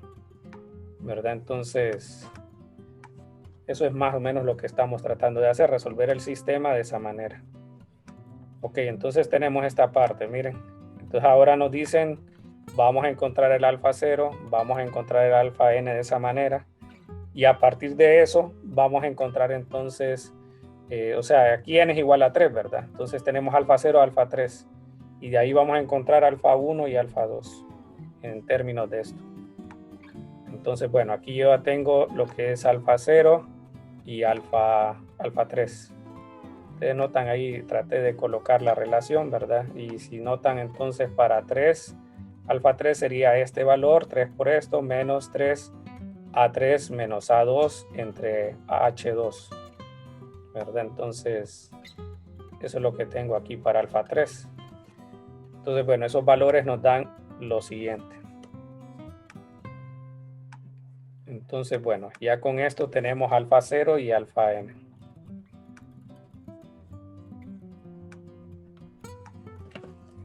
¿verdad? Entonces, eso es más o menos lo que estamos tratando de hacer, resolver el sistema de esa manera. Ok, entonces tenemos esta parte, miren. Entonces ahora nos dicen, vamos a encontrar el alfa 0, vamos a encontrar el alfa n de esa manera. Y a partir de eso, vamos a encontrar entonces, o sea, aquí n es igual a 3, ¿verdad? Entonces tenemos alfa 0, alfa 3. Y de ahí vamos a encontrar alfa 1 y alfa 2 en términos de esto. Entonces, bueno, aquí yo ya tengo lo que es alfa 0 y alfa 3. Ustedes notan ahí, traté de colocar la relación, ¿verdad? Y si notan entonces para 3, alfa 3 sería este valor, 3 por esto, menos 3 A3 menos A2 entre H2, ¿verdad? Entonces, eso es lo que tengo aquí para alfa 3. Entonces, bueno, esos valores nos dan lo siguiente. Entonces, bueno, ya con esto tenemos alfa 0 y alfa n.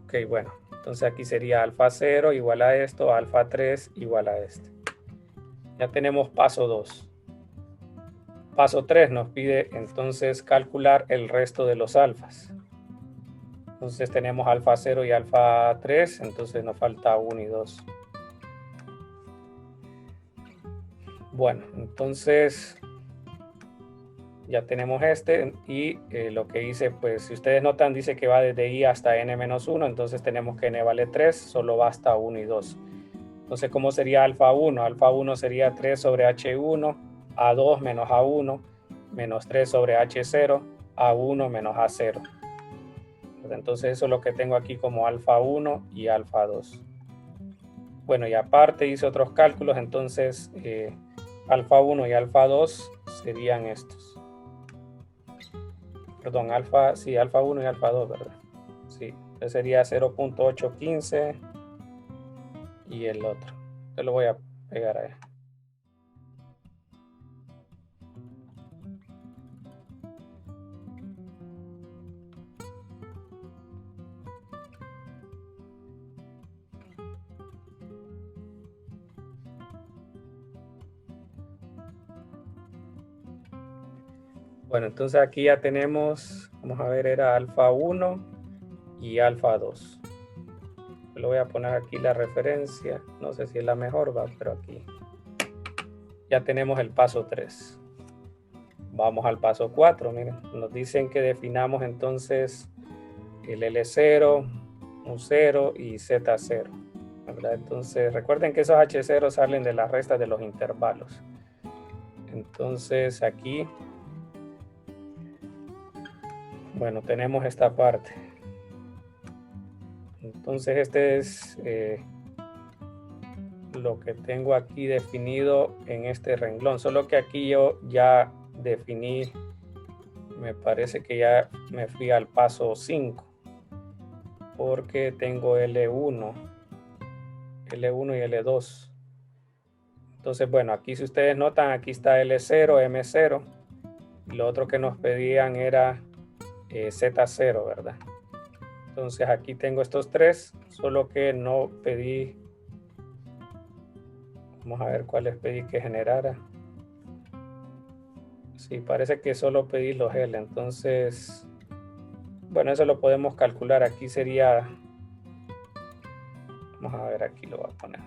Ok, bueno, entonces aquí sería alfa 0 igual a esto, alfa 3 igual a este. Ya tenemos paso 2. Paso 3 nos pide entonces calcular el resto de los alfas. Entonces tenemos alfa 0 y alfa 3, entonces nos falta 1 y 2. Bueno, entonces ya tenemos este y lo que hice, pues si ustedes notan, dice que va desde i hasta n-1, entonces tenemos que n vale 3, solo va hasta 1 y 2. Entonces, ¿cómo sería alfa 1? Alfa 1 sería 3 sobre h1, a2 menos a1, menos 3 sobre h0, a1 menos a0. Entonces eso es lo que tengo aquí como alfa 1 y alfa 2. Bueno, y aparte hice otros cálculos, entonces alfa 1 y alfa 2 serían estos. Perdón, alfa 1 y alfa 2, ¿verdad? Sí, entonces sería 0.815 y el otro. Te lo voy a pegar ahí. Bueno, entonces aquí ya tenemos, vamos a ver, era alfa 1 y alfa 2. Le voy a poner aquí la referencia, no sé si es la mejor, va, pero aquí ya tenemos el paso 3. Vamos al paso 4, miren, nos dicen que definamos entonces el L0, U0 y Z0, ¿verdad? Entonces recuerden que esos H0 salen de las restas de los intervalos. Entonces aquí, bueno, tenemos esta parte. Entonces este es lo que tengo aquí definido en este renglón, solo que aquí yo ya definí, me parece que ya me fui al paso 5, porque tengo L1 y L2. Entonces, bueno, aquí si ustedes notan, aquí está L0, M0, y lo otro que nos pedían era Z0, ¿verdad? Entonces aquí tengo estos tres, solo que no pedí, vamos a ver cuáles pedí que generara. Sí, parece que solo pedí los L, entonces, bueno, eso lo podemos calcular. Aquí sería, vamos a ver, aquí lo voy a poner.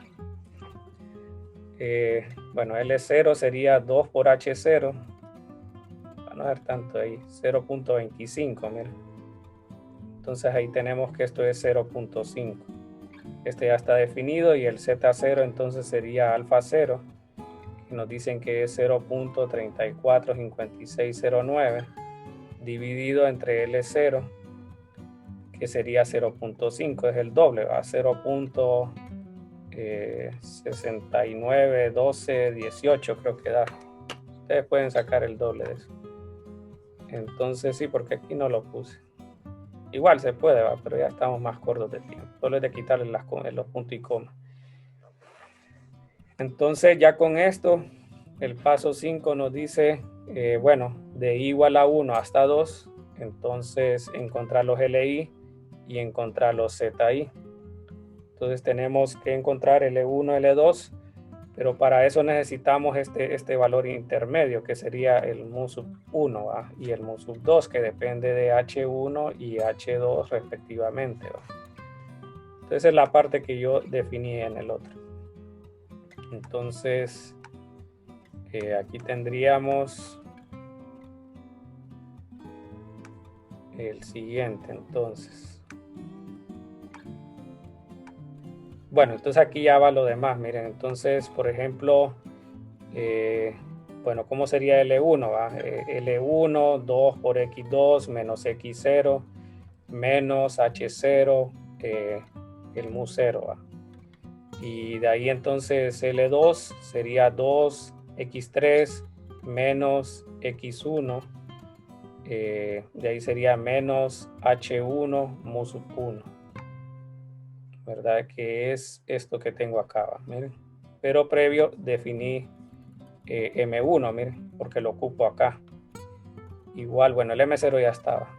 Bueno, L0 sería 2 por H0, para no dar tanto ahí, 0.25, miren. Entonces ahí tenemos que esto es 0.5. Este ya está definido y el Z0 entonces sería alfa 0. Nos dicen que es 0.345609 dividido entre L0, que sería 0.5, es el doble, va a 0.691218 creo que da. Ustedes pueden sacar el doble de eso. Entonces sí, porque aquí no lo puse. Igual se puede, ¿va? Pero ya estamos más cortos de tiempo. Solo es de quitarle los puntos y comas. Entonces ya con esto, el paso 5 nos dice, bueno, de i igual a 1 hasta 2, entonces encontrar los LI y encontrar los ZI. Entonces tenemos que encontrar L1, L2, pero para eso necesitamos este valor intermedio, que sería el mu sub 1, ¿va? Y el mu sub 2, que depende de H1 y H2 respectivamente, ¿va? Entonces es la parte que yo definí en el otro. Entonces aquí tendríamos el siguiente, entonces. Bueno, entonces aquí ya va lo demás, miren, entonces, por ejemplo, bueno, ¿cómo sería L1? ¿Va? L1, 2 por X2 menos X0 menos H0, el mu 0, ¿va? Y de ahí entonces L2 sería 2X3 menos X1, de ahí sería menos H1 mu sub 1, ¿verdad? Que es esto que tengo acá, ¿va? Miren. Pero previo definí M1, miren, porque lo ocupo acá. Igual, bueno, el M0 ya estaba.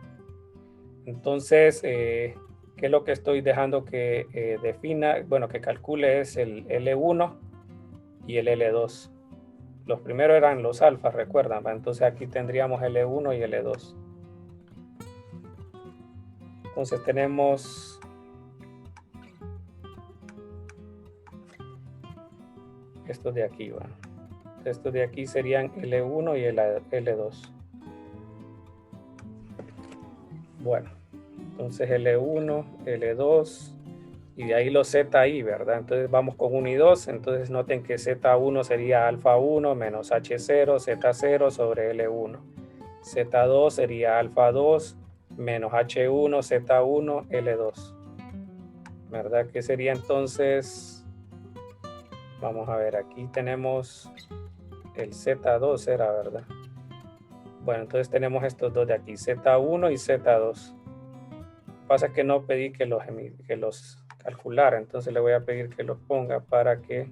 Entonces, ¿qué es lo que estoy dejando que defina? Bueno, que calcule es el L1 y el L2. Los primeros eran los alfas, recuerdan, ¿va? Entonces aquí tendríamos L1 y L2. Entonces tenemos estos de aquí, ¿va? Estos de aquí serían L1 y L2. Bueno, entonces L1, L2 y de ahí los ZI, ¿verdad? Entonces vamos con 1 y 2. Entonces noten que Z1 sería alfa 1 menos H0, Z0 sobre L1. Z2 sería alfa 2 menos H1, Z1, L2. ¿Verdad? Que sería entonces, vamos a ver, aquí tenemos el Z2, era, ¿verdad? Bueno, entonces tenemos estos dos de aquí, Z1 y Z2. Lo que pasa es que no pedí que los calculara, entonces le voy a pedir que los ponga para que...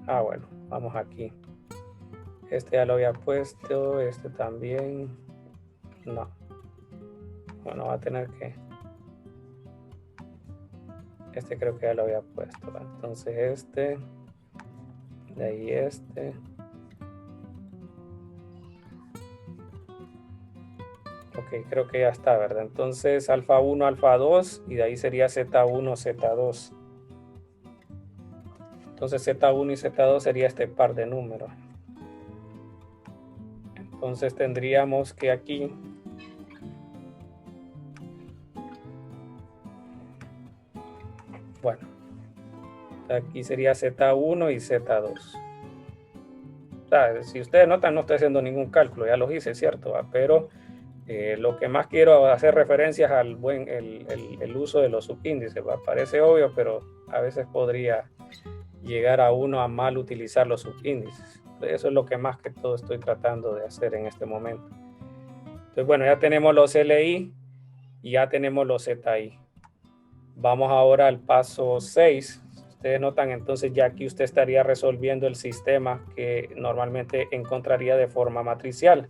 bueno, vamos aquí. Este ya lo había puesto, este también. No. Bueno, va a tener que... Este creo que ya lo había puesto, ¿va? Entonces este, de ahí este. Ok, Ok, creo que ya está, ¿verdad? Entonces alfa 1, alfa 2 y de ahí sería Z1, Z2. Entonces Z1 y Z2 sería este par de números. Entonces tendríamos que aquí bueno, aquí sería Z1 y Z2. O sea, si ustedes notan, no estoy haciendo ningún cálculo, ya los hice, ¿cierto? Pero lo que más quiero hacer referencias al el uso de los subíndices. Parece obvio, pero a veces podría llegar a uno a mal utilizar los subíndices. Eso es lo que más que todo estoy tratando de hacer en este momento. Entonces, bueno, ya tenemos los LI y ya tenemos los ZI. Vamos ahora al paso 6. Ustedes notan, entonces ya aquí usted estaría resolviendo el sistema que normalmente encontraría de forma matricial.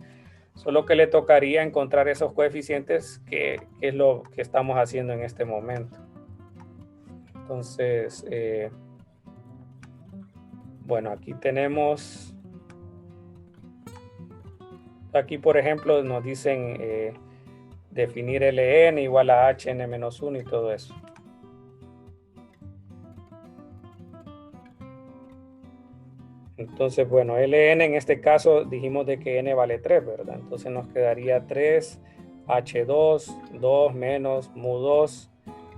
Solo que le tocaría encontrar esos coeficientes que es lo que estamos haciendo en este momento. Entonces, bueno, aquí tenemos, aquí por ejemplo nos dicen definir Ln igual a Hn-1 y todo eso. Entonces, bueno, Ln en este caso dijimos de que n vale 3, ¿verdad? Entonces nos quedaría 3 H2, 2 menos mu2,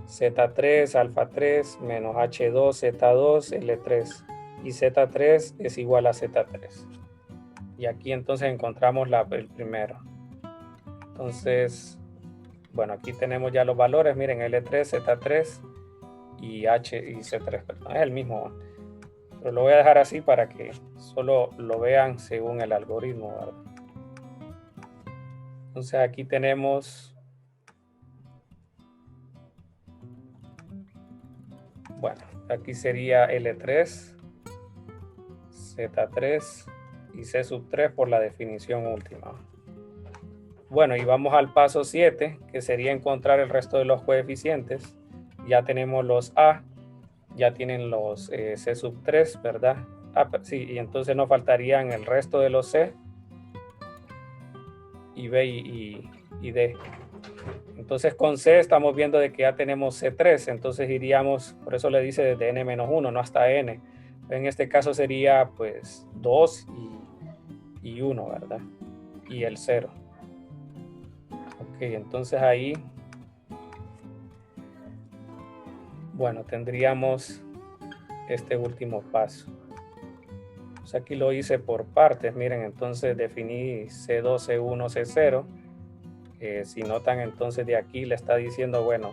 Z3, alfa 3, menos H2, Z2, L3. Y Z3 es igual a Z3. Y aquí entonces encontramos el primero. Entonces, bueno, aquí tenemos ya los valores. Miren, L3, Z3 y H y C3, perdón, es el mismo. Pero lo voy a dejar así para que solo lo vean según el algoritmo, ¿verdad? Entonces aquí tenemos, bueno, aquí sería L3, Z3 y C3 por la definición última. Bueno, y vamos al paso 7, que sería encontrar el resto de los coeficientes. Ya tenemos los A, ya tienen los C3, ¿verdad? Ah, sí, y entonces nos faltarían el resto de los C y B y D. Entonces con C estamos viendo de que ya tenemos C3, entonces iríamos, por eso le dice desde N-1, no hasta N. En este caso sería pues 2 y 1, ¿verdad? Y el 0. Ok, entonces ahí, bueno, tendríamos este último paso. Pues aquí lo hice por partes, miren, entonces definí C2, C1, C0. Si notan, entonces de aquí le está diciendo, bueno,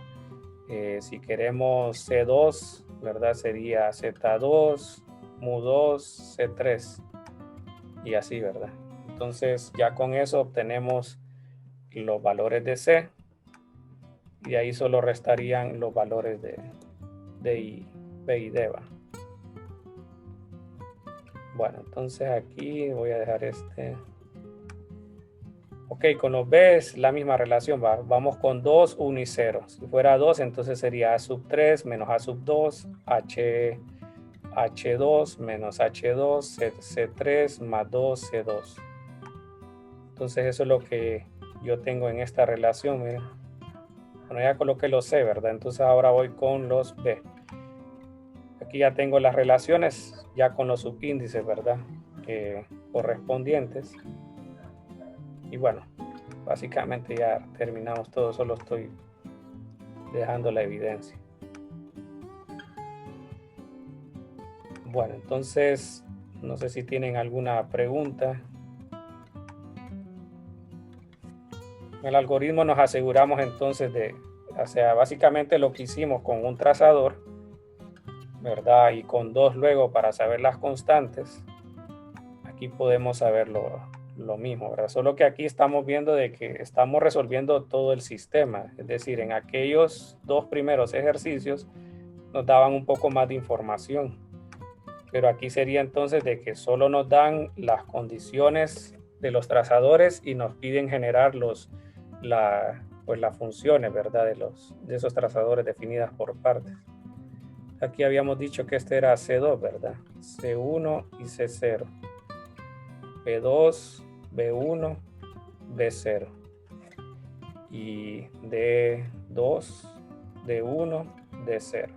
si queremos C2, ¿verdad? Sería Z2, mu2, C3 y así, ¿verdad? Entonces ya con eso obtenemos los valores de C y ahí solo restarían los valores de B y D. ¿Va? Bueno, entonces aquí voy a dejar este. Ok, con los B es la misma relación, ¿va? Vamos con 2, 1 y 0. Si fuera 2, entonces sería A sub 3 menos A sub 2, H2 menos H2, C3 más 2, C2. Entonces eso es lo que yo tengo en esta relación, miren. Bueno, ya coloqué los C, ¿verdad? Entonces ahora voy con los B. Aquí ya tengo las relaciones, ya con los subíndices, ¿verdad? Correspondientes. Y bueno, básicamente ya terminamos todo, solo estoy dejando la evidencia. Bueno, entonces, no sé si tienen alguna pregunta. El algoritmo nos aseguramos entonces de, o sea, básicamente lo que hicimos con un trazador, ¿verdad? Y con dos luego para saber las constantes, aquí podemos saber lo mismo, ¿verdad? Solo que aquí estamos viendo de que estamos resolviendo todo el sistema, es decir, en aquellos dos primeros ejercicios nos daban un poco más de información, pero aquí sería entonces de que solo nos dan las condiciones de los trazadores y nos piden generar las funciones, ¿verdad? De esos trazadores definidas por partes. Aquí habíamos dicho que este era C2, ¿verdad? C1 y C0. B2, B1, B0. y D2, D1, D0.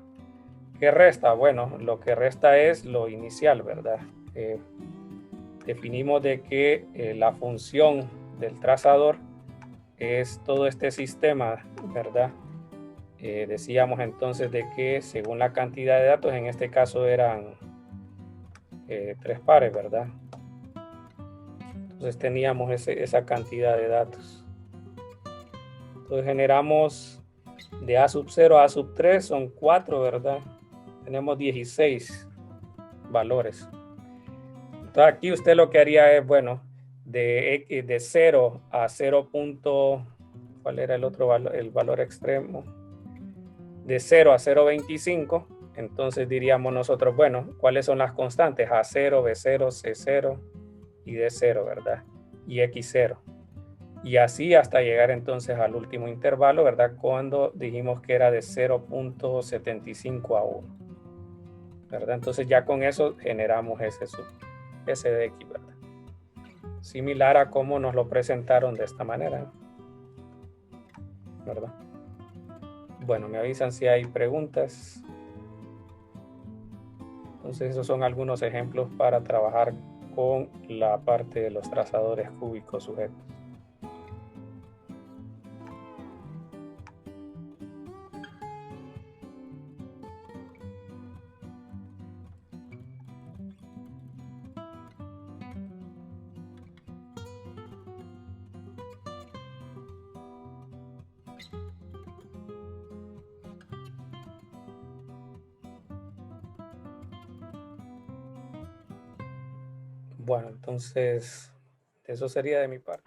¿Qué resta? Bueno, lo que resta es lo inicial, ¿verdad? Definimos de que la función del trazador es todo este sistema, ¿verdad? Decíamos entonces de que según la cantidad de datos, en este caso eran 3 pares, ¿verdad? Entonces teníamos esa cantidad de datos. Entonces generamos de A sub 0 a A sub 3, son 4, ¿verdad? Tenemos 16 valores. Entonces aquí usted lo que haría es, bueno, de 0 a 0. ¿Cuál era el otro valor? El valor extremo. De 0 a 0.25. Entonces diríamos nosotros, bueno, ¿cuáles son las constantes? A0, B0, C0 y D0, ¿verdad? Y X0. Y así hasta llegar entonces al último intervalo, ¿verdad? Cuando dijimos que era de 0.75 a 1, ¿verdad? Entonces ya con eso generamos ese de X, ¿verdad? Similar a cómo nos lo presentaron de esta manera, ¿verdad? Bueno, me avisan si hay preguntas. Entonces esos son algunos ejemplos para trabajar con la parte de los trazadores cúbicos sujetos. Bueno, entonces eso sería de mi parte.